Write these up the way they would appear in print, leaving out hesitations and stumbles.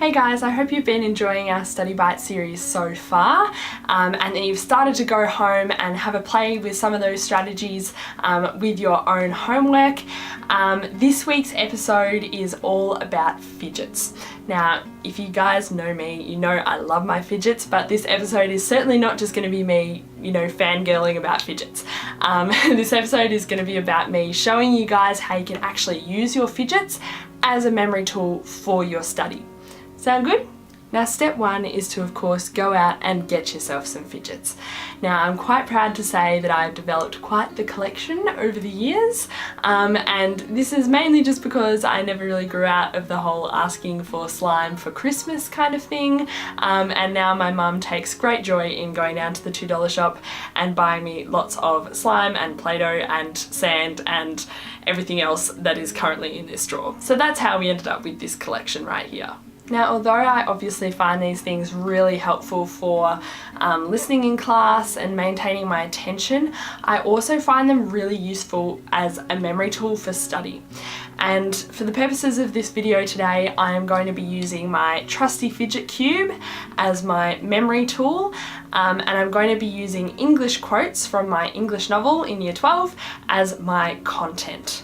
Hey guys, I hope you've been enjoying our Study Bite series so far and that you've started to go home and have a play with some of those strategies with your own homework. This week's episode is all about fidgets. Now, if you guys know me, you know I love my fidgets, but this episode is certainly not just going to be me, fangirling about fidgets. This episode is going to be about me showing you guys how you can actually use your fidgets as a memory tool for your study. Sound good? Now step one is to, of course, go out and get yourself some fidgets. Now I'm quite proud to say that I've developed quite the collection over the years, and this is mainly just because I never really grew out of the whole asking for slime for Christmas kind of thing, and now my mum takes great joy in going down to the $2 shop and buying me lots of slime and Play-Doh and sand and everything else that is currently in this drawer. So that's how we ended up with this collection right here. Now, although I obviously find these things really helpful for listening in class and maintaining my attention, I also find them really useful as a memory tool for study. And for the purposes of this video today, I am going to be using my trusty fidget cube as my memory tool, and I'm going to be using English quotes from my English novel in Year 12 as my content.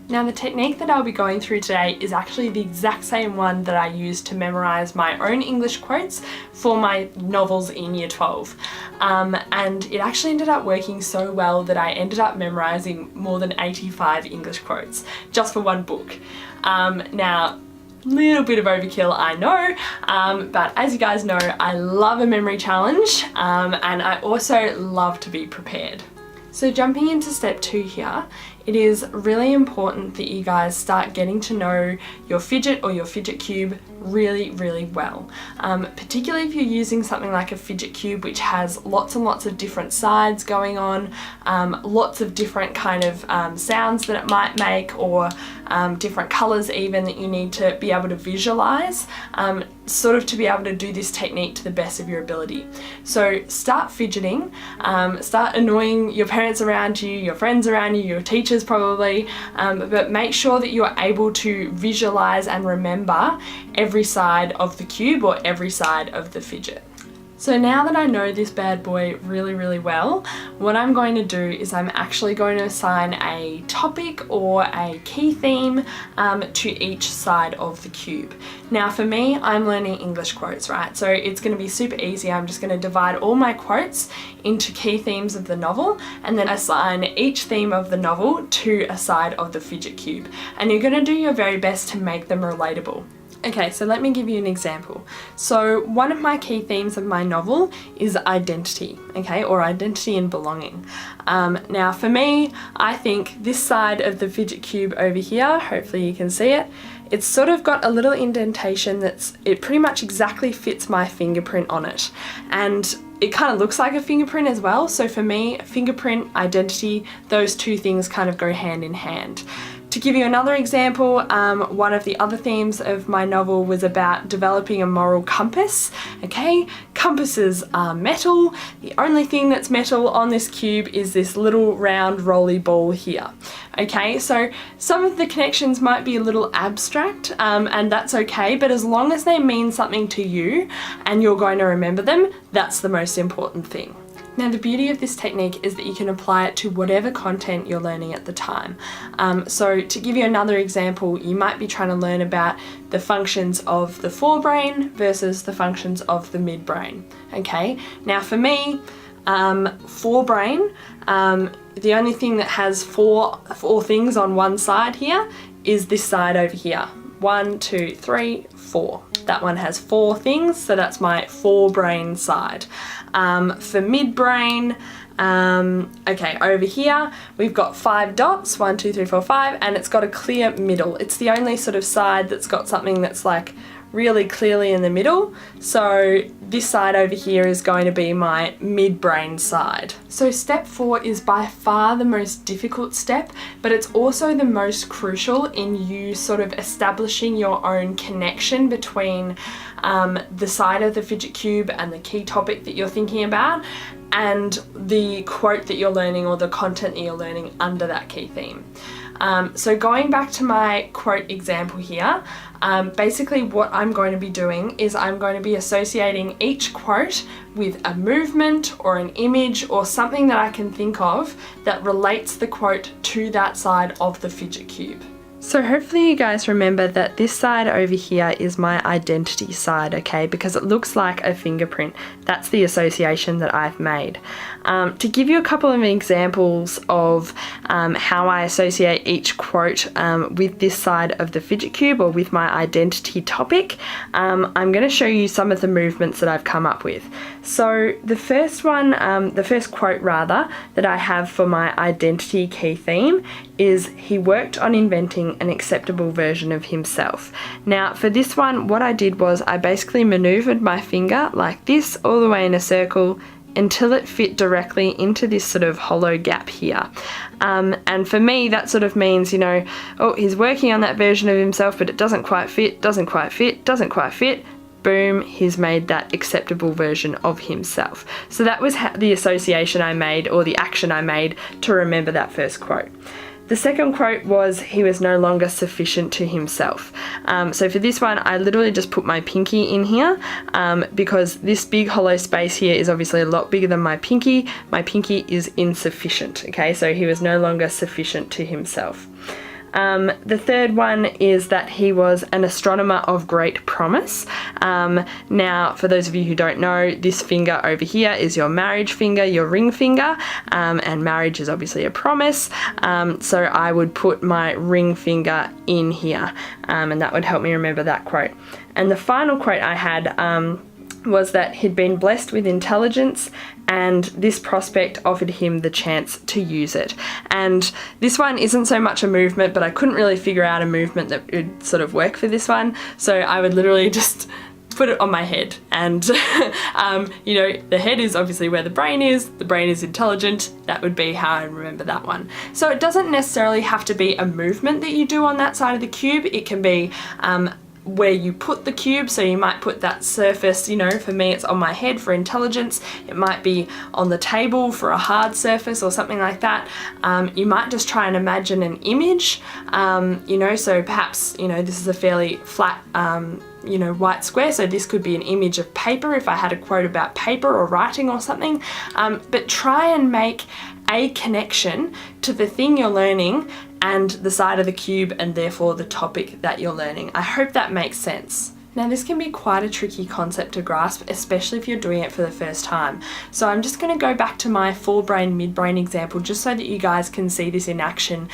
Now, the technique that I'll be going through today is actually the exact same one that I used to memorize my own English quotes for my novels in Year 12. And it actually ended up working so well that I ended up memorizing more than 85 English quotes just for one book. Now, little bit of overkill, I know, but as you guys know, I love a memory challenge, and I also love to be prepared. So jumping into step 2 here, it is really important that you guys start getting to know your fidget or your fidget cube really, really well. Particularly if you're using something like a fidget cube which has lots and lots of different sides going on, lots of different kind of sounds that it might make, or different colours even that you need to be able to visualise, sort of to be able to do this technique to the best of your ability. So start fidgeting, start annoying your parents around you, your friends around you, your teachers probably, but make sure that you're able to visualise and remember every side of the cube or every side of the fidget. So now that I know this bad boy really, really well, what I'm going to do is I'm actually going to assign a topic or a key theme to each side of the cube. Now for me, I'm learning English quotes, right? So it's going to be super easy. I'm just going to divide all my quotes into key themes of the novel and then assign each theme of the novel to a side of the fidget cube. And you're going to do your very best to make them relatable. Okay, so let me give you an example. So one of my key themes of my novel is identity, okay, or identity and belonging. Now for me, I think this side of the fidget cube over here, hopefully you can see it, it's sort of got a little indentation it pretty much exactly fits my fingerprint on it. And it kind of looks like a fingerprint as well. So for me, fingerprint, identity, those two things kind of go hand in hand. To give you another example, one of the other themes of my novel was about developing a moral compass. Okay, compasses are metal. The only thing that's metal on this cube is this little round rolly ball here. Okay, so some of the connections might be a little abstract, and that's okay, but as long as they mean something to you and you're going to remember them, that's the most important thing. Now the beauty of this technique is that you can apply it to whatever content you're learning at the time. So to give you another example, you might be trying to learn about the functions of the forebrain versus the functions of the midbrain. Okay, now for me, forebrain, the only thing that has four things on one side here is this side over here. 1, 2, 3, 4. That one has 4 things, so that's my forebrain side. For midbrain, okay, over here we've got 5 dots, 1, 2, 3, 4, 5, and it's got a clear middle. It's the only sort of side that's got something that's like really clearly in the middle. So this side over here is going to be my midbrain side. So step 4 is by far the most difficult step, but it's also the most crucial in you sort of establishing your own connection between the side of the fidget cube and the key topic that you're thinking about and the quote that you're learning or the content that you're learning under that key theme. So going back to my quote example here, basically what I'm going to be doing is I'm going to be associating each quote with a movement or an image or something that I can think of that relates the quote to that side of the fidget cube. So hopefully you guys remember that this side over here is my identity side, okay, because it looks like a fingerprint. That's the association that I've made. To give you a couple of examples of how I associate each quote with this side of the fidget cube or with my identity topic, I'm going to show you some of the movements that I've come up with. So the first one, the first quote rather, that I have for my identity key theme is he worked on inventing an acceptable version of himself. Now for this one, what I did was I basically maneuvered my finger like this all the way in a circle until it fit directly into this sort of hollow gap here. And for me, that sort of means, you know, oh, he's working on that version of himself, but it doesn't quite fit, doesn't quite fit, doesn't quite fit. Boom, he's made that acceptable version of himself. So that was the association I made, or the action I made to remember that first quote. The second quote was he was no longer sufficient to himself. So for this one, I literally just put my pinky in here because this big hollow space here is obviously a lot bigger than my pinky. My pinky is insufficient, okay? So he was no longer sufficient to himself. The third one is that he was an astronomer of great promise. Now, for those of you who don't know, this finger over here is your marriage finger, your ring finger, and marriage is obviously a promise. So I would put my ring finger in here, and that would help me remember that quote. And the final quote I had was that he'd been blessed with intelligence and this prospect offered him the chance to use it. And this one isn't so much a movement, but I couldn't really figure out a movement that would sort of work for this one, so I would literally just put it on my head. And you know, the head is obviously where the brain is intelligent. That would be how I remember that one. So it doesn't necessarily have to be a movement that you do on that side of the cube. It can be where you put the cube, so you might put that surface, you know, for me it's on my head for intelligence, it might be on the table for a hard surface or something like that. You might just try and imagine an image, you know, so perhaps, you know, this is a fairly flat you know, white square, so this could be an image of paper if I had a quote about paper or writing or something, but try and make a connection to the thing you're learning and the side of the cube and therefore the topic that you're learning. I hope that makes sense. Now this can be quite a tricky concept to grasp, especially if you're doing it for the first time. So I'm just going to go back to my forebrain, midbrain example just so that you guys can see this in action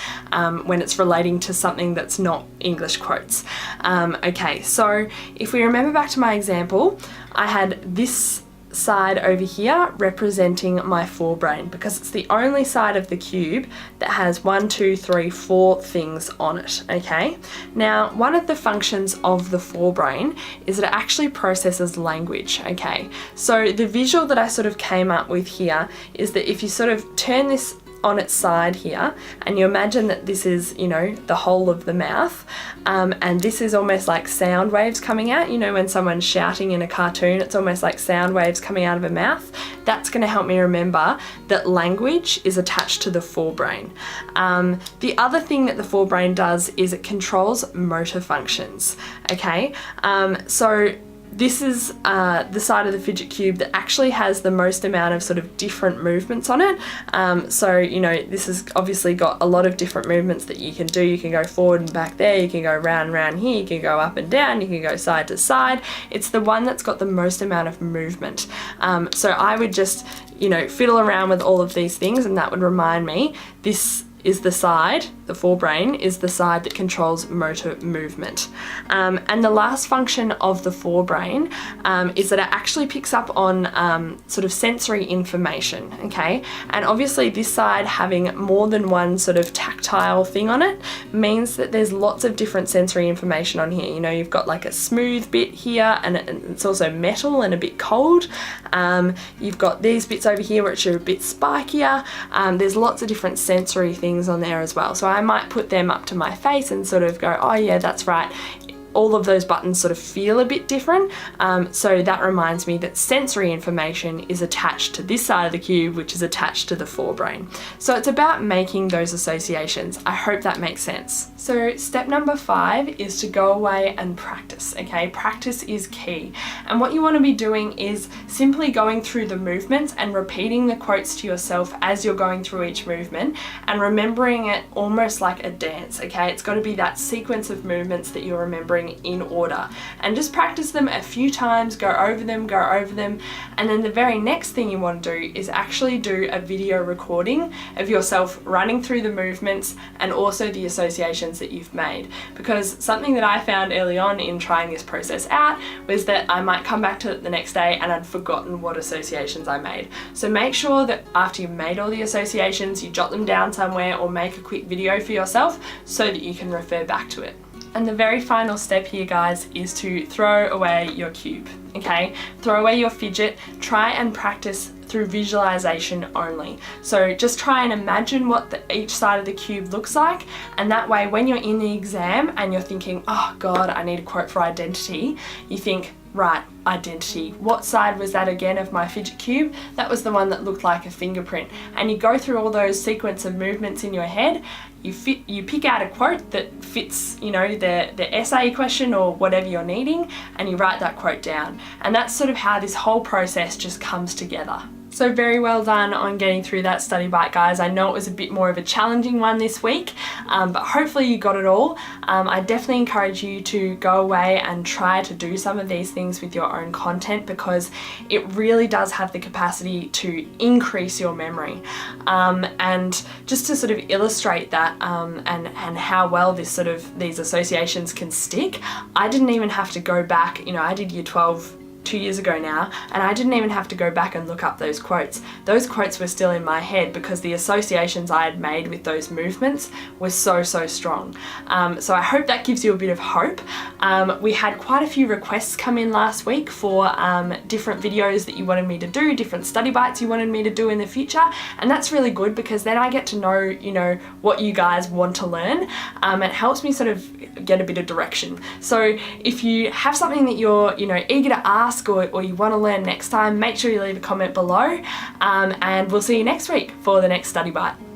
when it's relating to something that's not English quotes. Okay, so if we remember back to my example, I had this side over here representing my forebrain because it's the only side of the cube that has 4 things on it, okay? Now, one of the functions of the forebrain is that it actually processes language, okay? So the visual that I sort of came up with here is that if you sort of turn this on its side here and you imagine that this is, you know, the whole of the mouth, and this is almost like sound waves coming out, you know, when someone's shouting in a cartoon, it's almost like sound waves coming out of a mouth. That's going to help me remember that language is attached to the forebrain. The other thing that the forebrain does is it controls motor functions, okay? So this is the side of the fidget cube that actually has the most amount of sort of different movements on it. So, you know, this has obviously got a lot of different movements that you can do. You can go forward and back there, you can go round and round here, you can go up and down, you can go side to side. It's the one that's got the most amount of movement. So I would just, you know, fiddle around with all of these things and that would remind me this is the side, the forebrain, is the side that controls motor movement. And the last function of the forebrain is that it actually picks up on sort of sensory information, okay? And obviously this side having more than one sort of tactile thing on it means that there's lots of different sensory information on here. You know, you've got like a smooth bit here and it's also metal and a bit cold. You've got these bits over here which are a bit spikier. There's lots of different sensory things on there as well. So I might put them up to my face and sort of go, oh yeah, that's right. all of those buttons sort of feel a bit different. So that reminds me that sensory information is attached to this side of the cube, which is attached to the forebrain. So it's about making those associations. I hope that makes sense. So step number 5 is to go away and practice, okay? Practice is key. And what you want to be doing is simply going through the movements and repeating the quotes to yourself as you're going through each movement and remembering it almost like a dance, okay? It's got to be that sequence of movements that you're remembering in order. And just practice them a few times, go over them, and then the very next thing you want to do is actually do a video recording of yourself running through the movements and also the associations that you've made. Because something that I found early on in trying this process out was that I might come back to it the next day and I'd forgotten what associations I made. So make sure that after you've made all the associations, you jot them down somewhere or make a quick video for yourself so that you can refer back to it. And the very final step here, guys, is to throw away your cube, okay? Throw away your fidget, try and practice through visualization only. So just try and imagine what each side of the cube looks like, and that way when you're in the exam and you're thinking, oh God, I need a quote for identity, you think, right, identity. What side was that again of my fidget cube? That was the one that looked like a fingerprint. And you go through all those sequence of movements in your head, you pick out a quote that fits, you know, the essay question or whatever you're needing, and you write that quote down. And that's sort of how this whole process just comes together. So very well done on getting through that study bite, guys. I know it was a bit more of a challenging one this week, but hopefully you got it all. I definitely encourage you to go away and try to do some of these things with your own content, because it really does have the capacity to increase your memory. And just to sort of illustrate that and how well these associations can stick, I didn't even have to go back. You know, I did year 12 2 years ago now, and I didn't even have to go back and look up those quotes. Those quotes were still in my head because the associations I had made with those movements were so strong. So I hope that gives you a bit of hope. We had quite a few requests come in last week for different videos that you wanted me to do, different study bites you wanted me to do in the future, and that's really good because then I get to know, you know, what you guys want to learn. It helps me sort of get a bit of direction. So if you have something that you're, you know, eager to ask or you want to learn next time, make sure you leave a comment below, and we'll see you next week for the next study bite.